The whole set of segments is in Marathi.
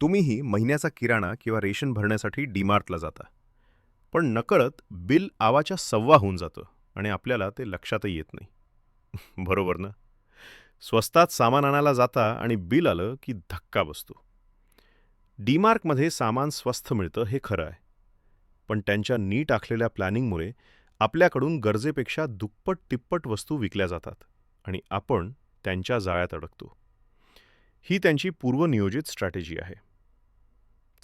तुम्हीही महिन्याचा किराणा किंवा रेशन भरण्यासाठी डीमार्टला जाता. पण नकळत बिल आवाच्या सव्वा होऊन जातं आणि आपल्याला ते लक्षातही येत नाही. बरोबर ना? स्वस्तात सामान आणायला जाता आणि बिल आलं की धक्का बसतो. डीमार्टमध्ये सामान स्वस्त मिळतं हे खरं आहे. पण त्यांच्या नीट आखलेल्या प्लॅनिंगमुळे आपल्याकडून गरजेपेक्षा दुप्पट तिप्पट वस्तू विकल्या जातात आणि आपण त्यांच्या जाळ्यात अडकतो. ही त्यांची पूर्वनियोजित स्ट्रॅटेजी आहे.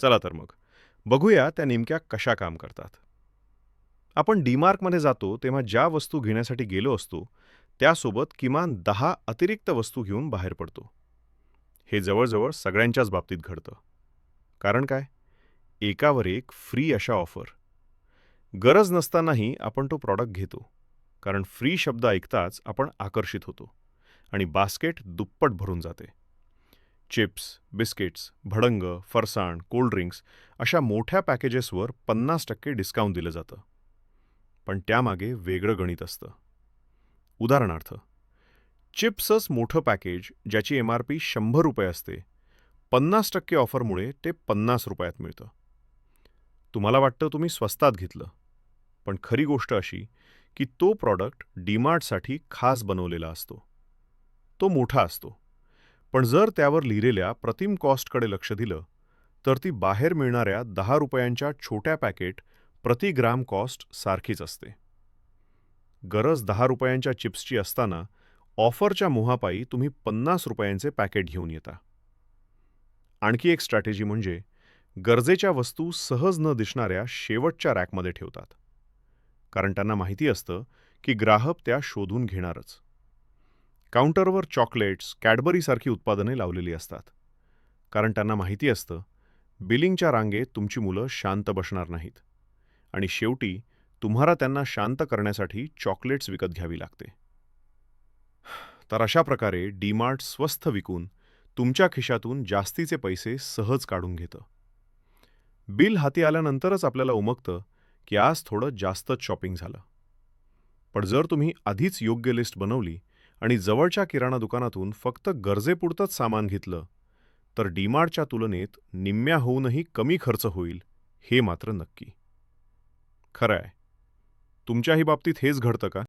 चला तर मग बघूया त्या नेमक्या कशा काम करतात. आपण डीमार्कमध्ये जातो तेव्हा ज्या वस्तू घेण्यासाठी गेलो असतो त्यासोबत किमान 10 अतिरिक्त वस्तू घेऊन बाहेर पडतो. हे जवळजवळ सगळ्यांच्याच बाबतीत घडतं. कारण काय? एकावर एक फ्री अशा ऑफर. गरज नसतानाही आपण तो प्रॉडक्ट घेतो. कारण फ्री शब्द ऐकताच आपण आकर्षित होतो आणि बास्केट दुप्पट भरून जाते. चिप्स, बिस्किट्स, भडंग, फरसाण, कोल्ड्रिंक्स अशा मोठ्या पॅकेजेसवर 50% डिस्काउंट दिलं जातं. पण त्यामागे वेगळं गणित असतं. उदाहरणार्थ, चिप्सच मोठं पॅकेज ज्याची MRP ₹100 असते, 50% ऑफरमुळे ते ₹50 मिळतं. तुम्हाला वाटतं तुम्ही स्वस्तात घेतलं, पण खरी गोष्ट अशी की तो प्रॉडक्ट डीमार्टसाठी खास बनवलेला असतो. तो मोठा असतो. पण जर त्यावर लिहिलेल्या प्रतिम कॉस्टकडे लक्ष दिलं, तर ती बाहेर मिळणाऱ्या ₹10 छोट्या पॅकेट प्रति ग्राम कॉस्ट सारखीच असते. गरज ₹10 चिप्सची असताना ऑफरच्या मोहापायी तुम्ही ₹50 पॅकेट घेऊन येता. आणखी एक स्ट्रॅटेजी म्हणजे गरजेच्या वस्तू सहज न दिसणाऱ्या शेवटच्या रॅकमध्ये ठेवतात. कारण त्यांना माहिती असतं की ग्राहक त्या शोधून घेणारच. काउंटरवर चॉकलेट्स, कॅडबरीसारखी उत्पादने लावलेली असतात. कारण त्यांना माहिती असतं, बिलिंगच्या रांगेत तुमची मुलं शांत बसणार नाहीत आणि शेवटी तुम्हाला त्यांना शांत करण्यासाठी चॉकलेट्स विकत घ्यावी लागते. तर अशा प्रकारे डीमार्ट स्वस्त विकून तुमच्या खिशातून जास्तीचे पैसे सहज काढून घेतं. बिल हाती आल्यानंतरच आपल्याला उमगतं की आज थोडं जास्तच शॉपिंग झालं. पण जर तुम्ही आधीच योग्य लिस्ट बनवली आणि जवळच्या किराणा दुकानातून फक्त गरजेपुरतंच सामान घेतलं, तर डीमार्टच्या तुलनेत निम्म्या होऊनही कमी खर्च होईल, हे मात्र नक्की. खरं आहे. तुमच्याही बाबतीत हेच घडतं का?